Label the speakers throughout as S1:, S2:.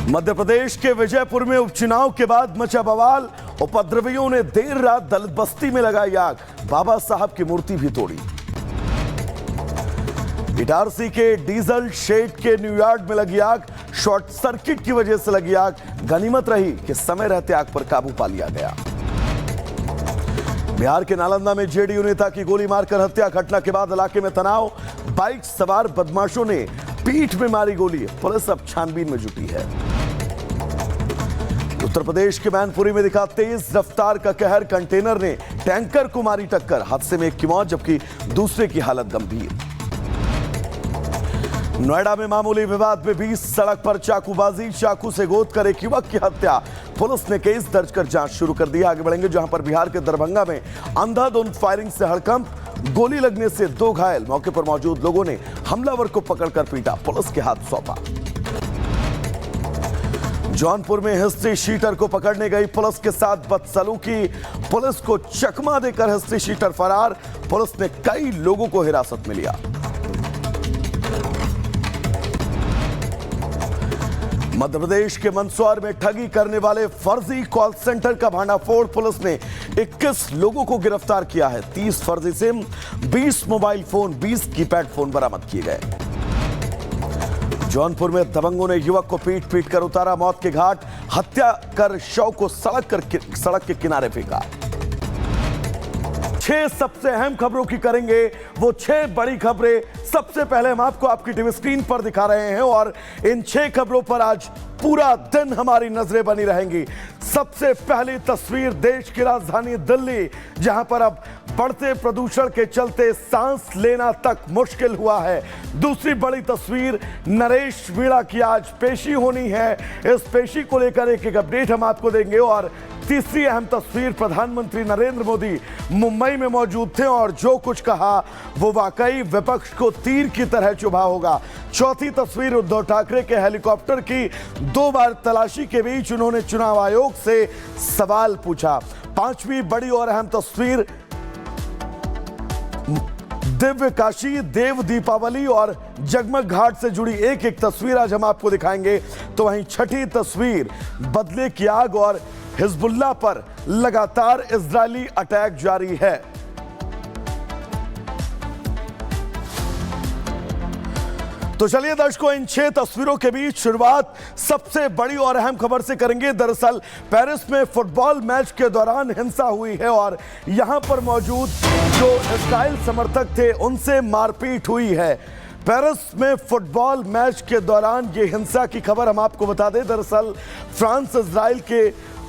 S1: मध्य प्रदेश के विजयपुर में उपचुनाव के बाद मचा बवाल। उपद्रवियों ने देर रात दलित बस्ती में लगाई आग, बाबा साहब की मूर्ति भी तोड़ी। इटारसी के डीजल शेड के न्यूयार्ड में लगी आग, शॉर्ट सर्किट की वजह से लगी आग। गनीमत रही कि समय रहते आग पर काबू पा लिया गया। बिहार के नालंदा में जेडीयू नेता की गोली मारकर हत्या, घटना के बाद इलाके में तनाव। बाइक सवार बदमाशों ने पीठ में मारी गोली, पुलिस अब छानबीन में जुटी है। उत्तर प्रदेश के मैनपुरी में दिखा तेज रफ्तार का कहर, कंटेनर ने टैंकर को मारी टक्कर, हादसे में एक की मौत जबकि दूसरे की हालत गंभीर। नोएडा में मामूली विवाद में 20 सड़क पर चाकूबाजी, चाकू से गोद कर एक युवक की हत्या, पुलिस ने केस दर्ज कर जांच शुरू कर दी। आगे बढ़ेंगे जहां पर बिहार के दरभंगा में अंधाधुंध फायरिंग से हड़कंप, गोली लगने से 2 घायल, मौके पर मौजूद लोगों ने हमलावर को पकड़कर पीटा, पुलिस के हाथ सौंपा। जौनपुर में हिस्ट्री शीटर को पकड़ने गई पुलिस के साथ बदसलूकी, पुलिस को चकमा देकर हिस्ट्री शीटर फरार, पुलिस ने कई लोगों को हिरासत में लिया। मध्य प्रदेश के मंदसौर में ठगी करने वाले फर्जी कॉल सेंटर का भांडाफोड़, पुलिस ने 21 लोगों को गिरफ्तार किया है। 30 फर्जी SIM, 20 mobile phone, 20 keypad phone बरामद किए गए। जौनपुर में दबंगों ने युवक को पीट कर उतारा मौत के घाट, हत्या कर शव को सड़क के किनारे फेंका। 6 सबसे अहम खबरों की करेंगे वो 6 बड़ी खबरें। सबसे पहले हम आपको आपकी टीवी स्क्रीन पर दिखा रहे हैं और इन 6 खबरों पर आज पूरा दिन हमारी नजरें बनी रहेंगी। सबसे पहली तस्वीर देश की राजधानी दिल्ली, जहां पर अब बढ़ते प्रदूषण के चलते सांस लेना तक मुश्किल हुआ है। दूसरी बड़ी तस्वीर नरेश मीणा की आज पेशी होनी है, इस पेशी को लेकर एक अपडेट हम आपको देंगे। और तीसरी अहम तस्वीर प्रधानमंत्री नरेंद्र मोदी मुंबई में मौजूद थे और जो कुछ कहा वो वाकई विपक्ष को तीर की तरह चुभा होगा। चौथी तस्वीर उद्धव ठाकरे के हेलीकॉप्टर की 2 बार तलाशी के बीच उन्होंने चुनाव आयोग से सवाल पूछा। पांचवी बड़ी और अहम तस्वीर दिव्य काशी, देव दीपावली और जगमग घाट से जुड़ी एक एक तस्वीर आज हम आपको दिखाएंगे। तो वहीं छठी तस्वीर बदले की आग और हिजबुल्लाह पर लगातार इजरायली अटैक जारी है। तो चलिए दर्शकों, इन 6 तस्वीरों के बीच शुरुआत सबसे बड़ी और अहम खबर से करेंगे। दरअसल पेरिस में फुटबॉल मैच के दौरान हिंसा हुई है और यहां पर मौजूद जो इजराइल समर्थक थे उनसे मारपीट हुई है। पेरिस में फुटबॉल मैच के दौरान ये हिंसा की खबर हम आपको बता दें। दरअसल फ्रांस इजराइल के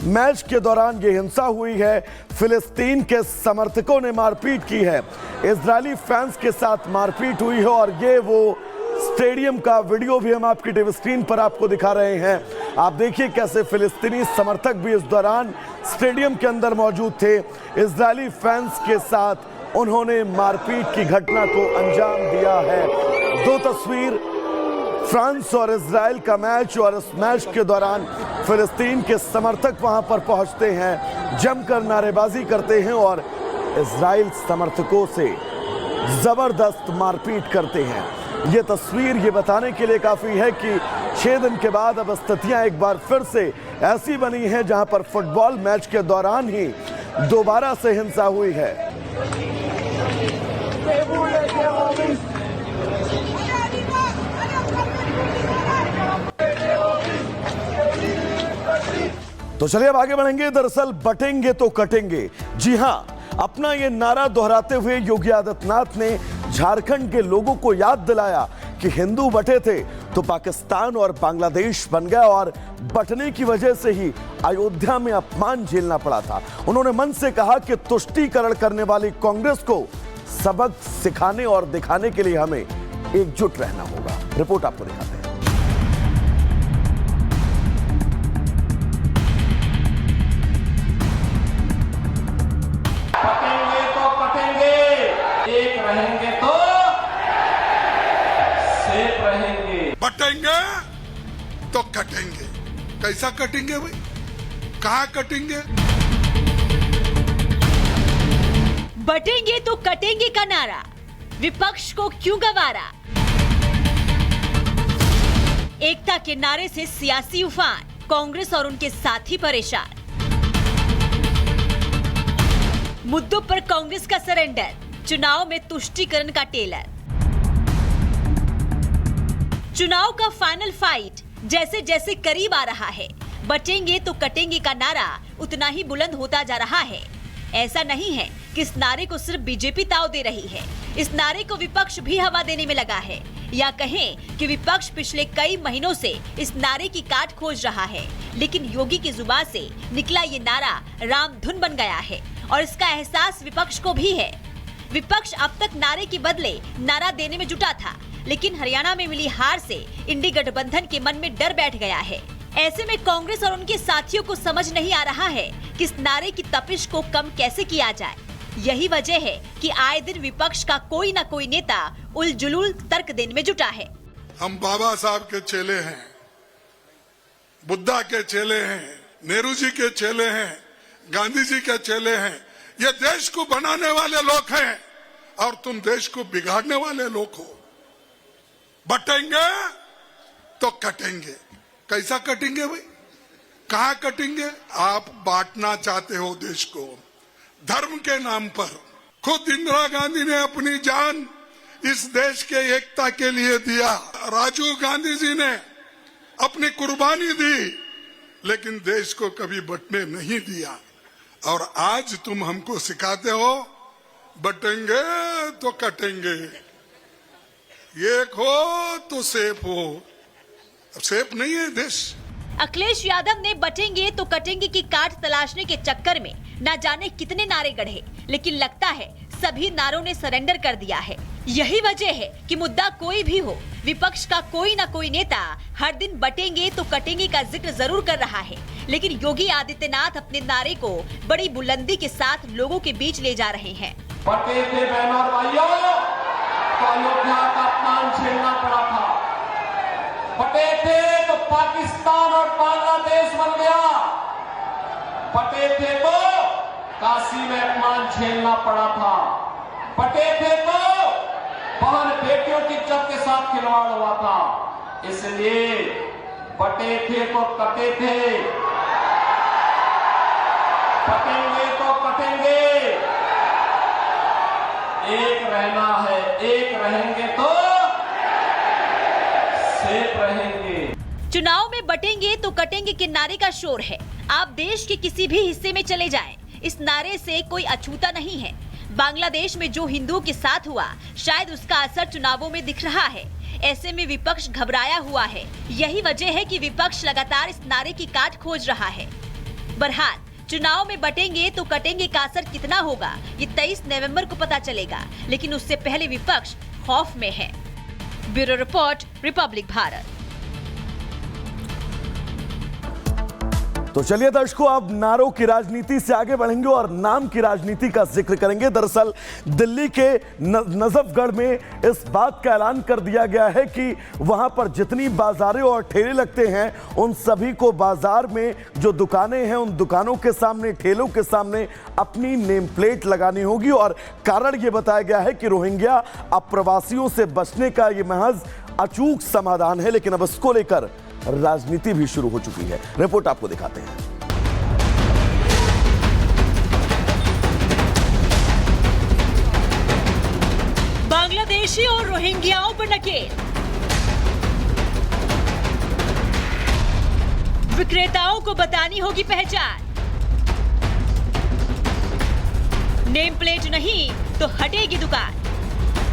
S1: मैच के दौरान ये हिंसा हुई है, फिलिस्तीन के समर्थकों ने मारपीट की है, इजरायली फैंस के साथ मारपीट हुई है और ये वो स्टेडियम का वीडियो भी हम आपकी टीवी स्क्रीन पर आपको दिखा रहे हैं। आप देखिए कैसे फिलिस्तीनी समर्थक भी इस दौरान स्टेडियम के अंदर मौजूद थे, इजरायली फैंस के साथ उन्होंने मारपीट की घटना को अंजाम दिया है। 2 तस्वीर फ्रांस और इजराइल का मैच, और इस मैच के दौरान फिलिस्तीन के समर्थक वहां पर पहुंचते हैं, जमकर नारेबाजी करते हैं और इजराइल समर्थकों से जबरदस्त मारपीट करते हैं। ये तस्वीर ये बताने के लिए काफी है कि 6 दिन के बाद अब स्थितियां एक बार फिर से ऐसी बनी हैं जहां पर फुटबॉल मैच के दौरान ही दोबारा से हिंसा हुई है। तो चलिए अब आगे बढ़ेंगे। दरअसल बटेंगे तो कटेंगे, जी हां, अपना ये नारा दोहराते हुए योगी आदित्यनाथ ने झारखंड के लोगों को याद दिलाया कि हिंदू बटे थे तो पाकिस्तान और बांग्लादेश बन गया और बटने की वजह से ही अयोध्या में अपमान झेलना पड़ा था। उन्होंने मन से कहा कि तुष्टीकरण करने वाली कांग्रेस को सबक सिखाने और दिखाने के लिए हमें एकजुट रहना होगा। रिपोर्ट आपको दिखाते हैं।
S2: बटेंगे तो कटेंगे। कैसा कटेंगे भाई, कहाँ कटेंगे?
S3: बटेंगे तो कटेंगे का नारा विपक्ष को क्यों गवारा? एकता के नारे से सियासी उफान, कांग्रेस और उनके साथी परेशान। मुद्दों पर कांग्रेस का सरेंडर, चुनाव में तुष्टीकरण का टेलर। चुनाव का फाइनल फाइट जैसे जैसे करीब आ रहा है, बटेंगे तो कटेंगे का नारा उतना ही बुलंद होता जा रहा है। ऐसा नहीं है कि इस नारे को सिर्फ बीजेपी ताव दे रही है, इस नारे को विपक्ष भी हवा देने में लगा है, या कहें कि विपक्ष पिछले कई महीनों से इस नारे की काट खोज रहा है। लेकिन योगी की जुबान से निकला ये नारा रामधुन बन गया है और इसका एहसास विपक्ष को भी है। विपक्ष अब तक नारे के बदले नारा देने में जुटा था, लेकिन हरियाणा में मिली हार से इंडी गठबंधन के मन में डर बैठ गया है। ऐसे में कांग्रेस और उनके साथियों को समझ नहीं आ रहा है कि इस नारे की तपिश को कम कैसे किया जाए। यही वजह है कि आए दिन विपक्ष का कोई न कोई नेता उलझुल तर्क देने में जुटा है।
S2: हम बाबा साहब के चेले हैं, बुद्धा के चेले हैं, नेहरू जी के चेले हैं, गांधी जी के चेले हैं। ये देश को बनाने वाले लोग हैं और तुम देश को बिगाड़ने वाले लोग हो। बटेंगे तो कटेंगे। कैसा कटेंगे भाई? कहाँ कटेंगे? आप बांटना चाहते हो देश को धर्म के नाम पर। खुद इंदिरा गांधी ने अपनी जान इस देश के एकता के लिए दिया, राजीव गांधी जी ने अपनी कुर्बानी दी, लेकिन देश को कभी बंटने नहीं दिया। और आज तुम हमको सिखाते हो बटेंगे तो कटेंगे, एक हो तो सेफ हो। अब सेफ नहीं है देश।
S3: अखिलेश यादव ने बटेंगे तो कटेंगे की काट तलाशने के चक्कर में न जाने कितने नारे गढ़े, लेकिन लगता है सभी नारों ने सरेंडर कर दिया है। यही वजह है कि मुद्दा कोई भी हो, विपक्ष का कोई न कोई नेता हर दिन बटेंगे तो कटेंगे का जिक्र जरूर कर रहा है, लेकिन योगी आदित्यनाथ अपने नारे को बड़ी बुलंदी के साथ लोगों के बीच ले जा रहे हैं।
S4: बटे थे बहनों और भाइयों, तो अयोध्या का अपमान झेलना पड़ा था। बटे थे तो पाकिस्तान और बांग्लादेश बन गया। बटे थे तो काशी में अपमान झेलना पड़ा था। बटे थे तो बहन बेटियों की इज्जत के साथ खिलवाड़ हुआ था। इसलिए बटे थे तो कटे थे, बटेंगे तो कटेंगे। एक रहना है, एक रहेंगे तो सेफ रहेंगे।
S3: चुनाव में बटेंगे तो कटेंगे के नारे का शोर है। आप देश के किसी भी हिस्से में चले जाएं, इस नारे से कोई अछूता नहीं है। बांग्लादेश में जो हिंदुओं के साथ हुआ, शायद उसका असर चुनावों में दिख रहा है। ऐसे में विपक्ष घबराया हुआ है। यही वजह है कि विपक्ष लगातार इस नारे की काट खोज रहा है। बहरहाल चुनाव में बटेंगे तो कटेंगे का असर कितना होगा, ये 23 नवंबर को पता चलेगा, लेकिन उससे पहले विपक्ष खौफ में है। Bureau report, Republic Bharat.
S1: तो चलिए दर्शकों, अब नारों की राजनीति से आगे बढ़ेंगे और नाम की राजनीति का जिक्र करेंगे। दरअसल दिल्ली के नजफगढ़ में इस बात का ऐलान कर दिया गया है कि वहां पर जितनी बाजारें और ठेले लगते हैं, उन सभी को बाजार में जो दुकानें हैं, उन दुकानों के सामने, ठेलों के सामने अपनी नेम प्लेट लगानी होगी। और कारण यह बताया गया है कि रोहिंग्या अप्रवासियों से बचने का यह महज अचूक समाधान है, लेकिन अब इसको लेकर राजनीति भी शुरू हो चुकी है। रिपोर्ट आपको दिखाते हैं।
S3: बांग्लादेशी और रोहिंग्याओं पर नकेल, विक्रेताओं को बतानी होगी पहचान। नेम प्लेट नहीं तो हटेगी दुकान।